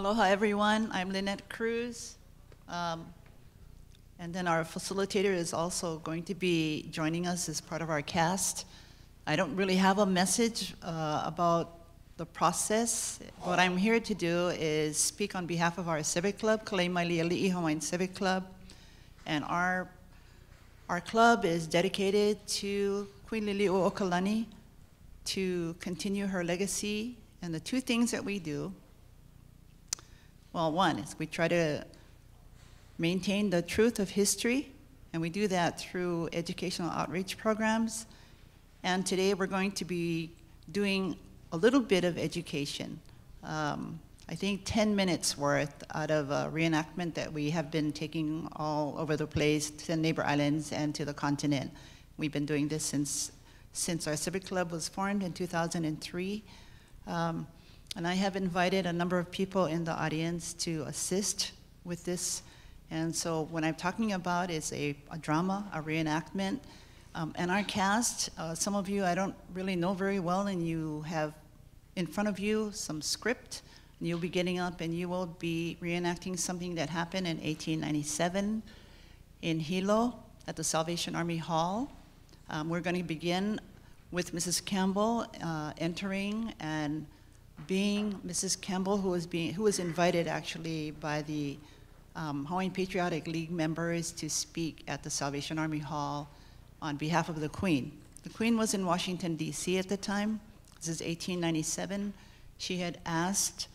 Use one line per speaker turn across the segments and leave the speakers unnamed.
Aloha everyone, I'm Lynette Cruz. And then our facilitator is also going to be joining us as part of our cast. I don't really have a message about the process. What I'm here to do is speak on behalf of our civic club, Kāmau Hawaiian Civic Club. And our club is dedicated to Queen Liliuokalani to continue her legacy. And the two things that we do, well, one is we try to maintain the truth of history, and we do that through educational outreach programs. And today we're going to be doing a little bit of education. I think 10 minutes worth out of a reenactment that we have been taking all over the place to the neighbor islands and to the continent. We've been doing this since our civic club was formed in 2003. And I have invited a number of people in the audience to assist with this. And so what I'm talking about is a drama, a reenactment. And our cast, some of you I don't really know very well, and you have in front of you some script. And you'll be getting up and you will be reenacting something that happened in 1897 in Hilo at the Salvation Army Hall. We're going to begin with Mrs. Campbell entering and being Mrs. Campbell, who was invited actually by the Hawaiian Patriotic League members to speak at the Salvation Army Hall on behalf of the Queen. The Queen was in Washington, D.C. at the time. This is 1897. She had asked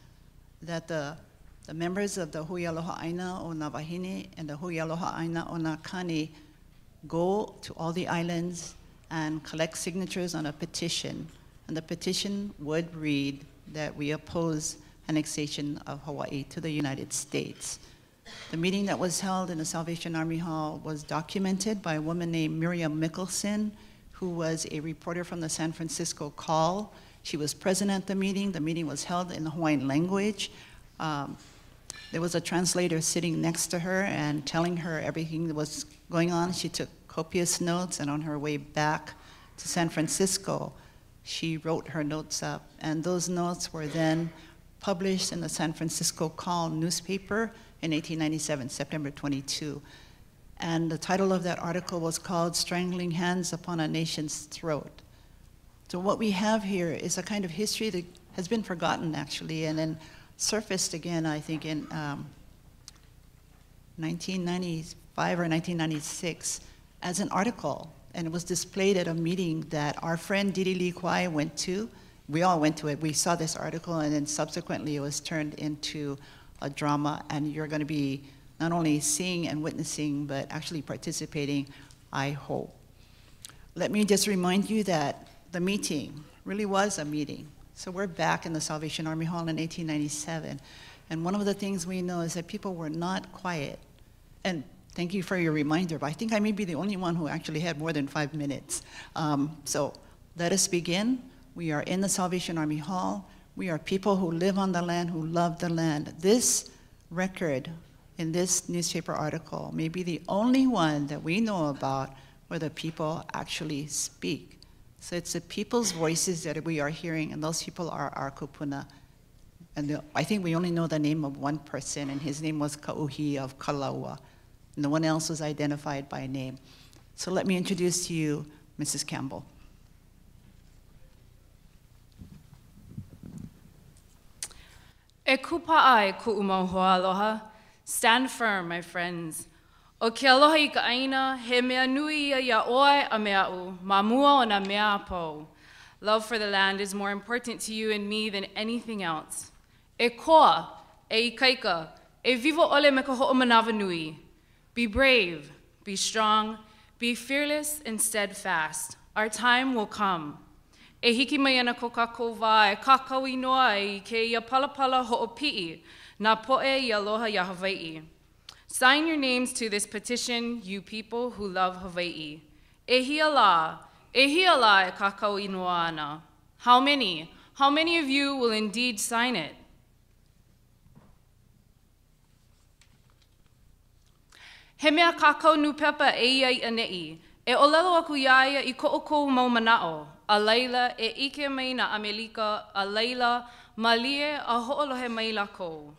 that the members of the Hui Aloha ʻāina o nā wahine and the Hui Aloha ʻāina o nā kani go to all the islands and collect signatures on a petition. And the petition would read that we oppose annexation of Hawaii to the United States. The meeting that was held in the Salvation Army Hall was documented by a woman named Miriam Mickelson, who was a reporter from the San Francisco Call. She was present at the meeting. The meeting was held in the Hawaiian language. There was a translator sitting next to her and telling her everything that was going on. She took copious notes, and on her way back to San Francisco, she wrote her notes up. And those notes were then published in the San Francisco Call newspaper in 1897, September 22. And the title of that article was called "Strangling Hands Upon a Nation's Throat." So what we have here is a kind of history that has been forgotten, actually, and then surfaced again, I think, in 1995 or 1996 as an article. And it was displayed at a meeting that our friend Didi Lee Kwai went to. We all went to it. We saw this article, and then subsequently it was turned into a drama, and you're going to be not only seeing and witnessing, but actually participating, I hope. Let me just remind you that the meeting really was a meeting. So we're back in the Salvation Army Hall in 1897, and one of the things we know is that people were not quiet. And thank you for your reminder, but I think I may be the only one who actually had more than 5 minutes. So let us begin. We are in the Salvation Army Hall. We are people who live on the land, who love the land. This record in this newspaper article may be the only one that we know about where the people actually speak. So it's the people's voices that we are hearing, and those people are our kupuna. And I think we only know the name of one person, and his name was Kauhi of Kalaua. No one else was identified by name. So let me introduce to you Mrs. Campbell.
E kupa'a e ku'u mau hoa aloha. Stand firm, my friends. O ke aloha I ka ʻāina, he mea nui ia oe a mea u, ma mua o na mea po. Love for the land is more important to you and me than anything else. E koa, e ikaika, e vivo ole me ka ho'omanawa nui. Be brave, be strong, be fearless and steadfast. Our time will come. E hiki mai ana ko kākou wā e kākau inoa I ke ia palapala ho'opi'i, nā po'e I aloha ia Hawaiʻi. Sign your names to this petition, you people who love Hawaii. E hia lā e kākau inoa ana. How many of you will indeed sign it? He mea kākau nupepa e ia I ane'i. E olelo aku iaia I ko'okou mau mana'o. A laila e ike mai na Amelika, a laila malie a ho'olohe mai lako.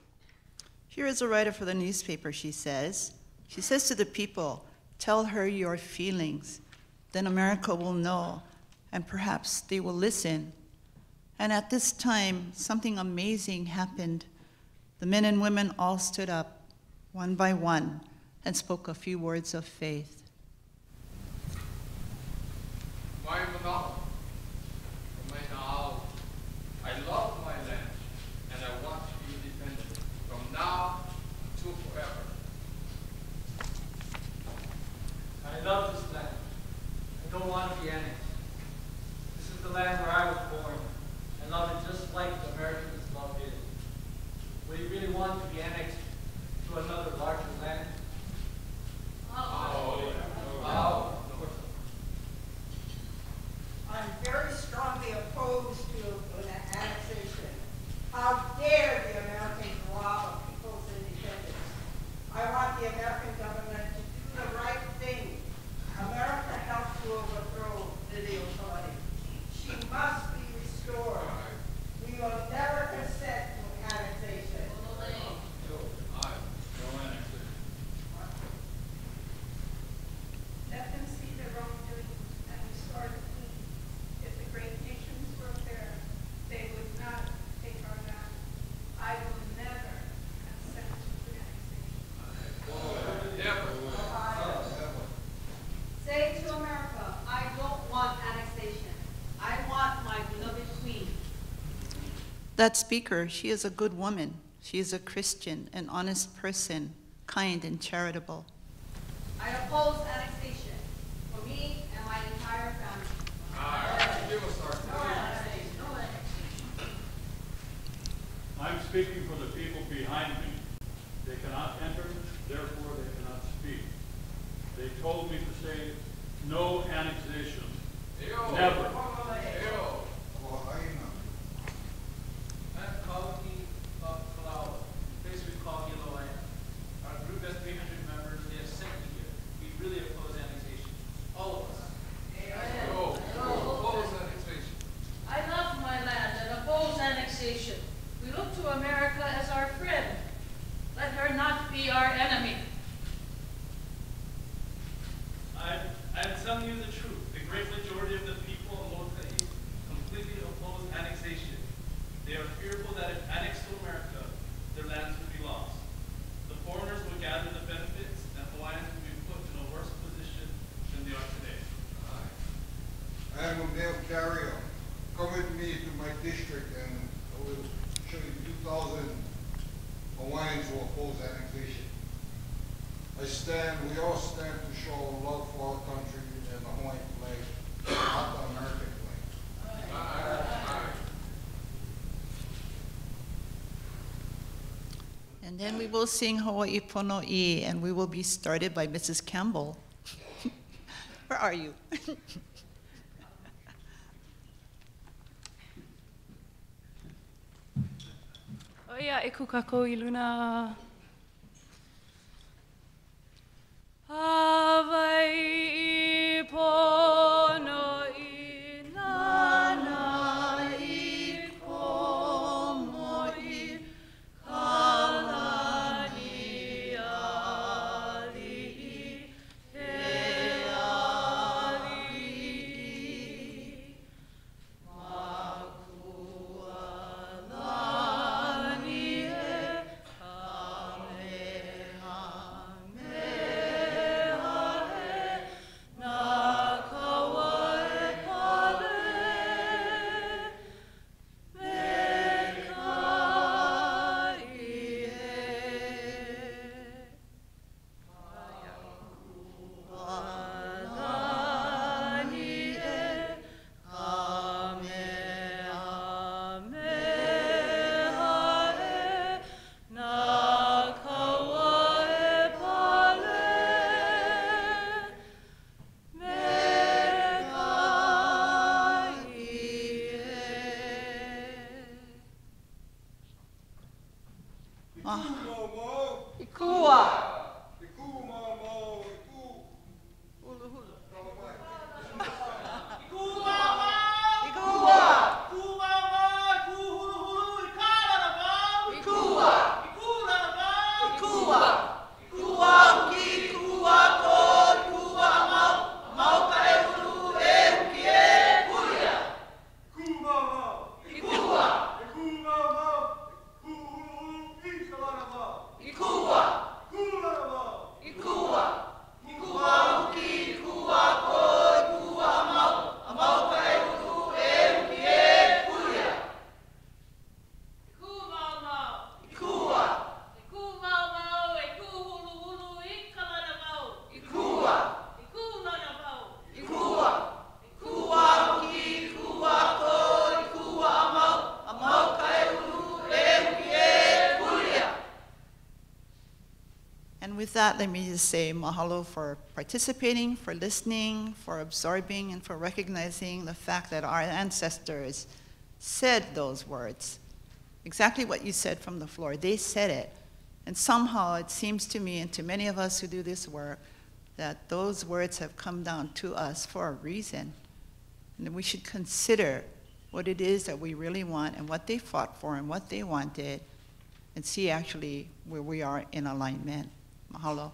Here is a writer for the newspaper, she says. She says to the people, tell her your feelings. Then America will know, and perhaps they will listen. And at this time, something amazing happened. The men and women all stood up, one by one, and spoke a few words of faith.
I love my land, and I want to be independent from now to forever.
I love this land. I don't want to be annexed. This is the land where I was born. I love it just like the Americans love it. Would you really want to be annexed to another larger land?
I'm very strongly opposed to an annexation. How dare the Americans rob a people's independence? I want the American government to do the right thing. America helped to overthrow the authority. She must be restored. We will never consent to annexation.
Let them see their wrongdoings and restore the peace. If the great nations were fair, they would not take our land. I will never consent to annexation.
Say to America, I don't want annexation. I want my beloved queen.
That speaker, she is a good woman. She is a Christian, an honest person, kind and charitable.
I oppose annexation for me and my entire family. No annexation. No annexation.
I'm speaking for the people behind me. They cannot enter, therefore they cannot speak. They told me to say no annexation. Never.
I'm Kauikeaouli, place we call ʻāina. Our group has 300 members. They have sent me here. We really oppose annexation. All of us.
I love my land and oppose annexation. We look to America as our friend. Let her not be our enemy.
I'm telling you the truth. The great majority of the people of Lā Hoʻihoʻi completely oppose annexation. They are fearful that if annexed to America, their lands would be lost. The foreigners would gather the benefits, and Hawaiians would be put in a worse position than they are today.
I am a mail carrier. Come with me to my district and I will show you 2,000 Hawaiians who oppose annexation. We all stand to show love for our country and the Hawaiian flag, not the American flag.
And then we will sing Hawaii Pono, and we will be started by Mrs. Campbell. Where are you?
Oia, e kukako I luna. Hawaii pono I nana I komo I kalani ali he ali makua lani e
that, let me just say mahalo for participating, for listening, for absorbing, and for recognizing the fact that our ancestors said those words. Exactly what you said from the floor. They said it. And somehow it seems to me and to many of us who do this work that those words have come down to us for a reason. And that we should consider what it is that we really want and what they fought for and what they wanted, and see actually where we are in alignment. Mahalo.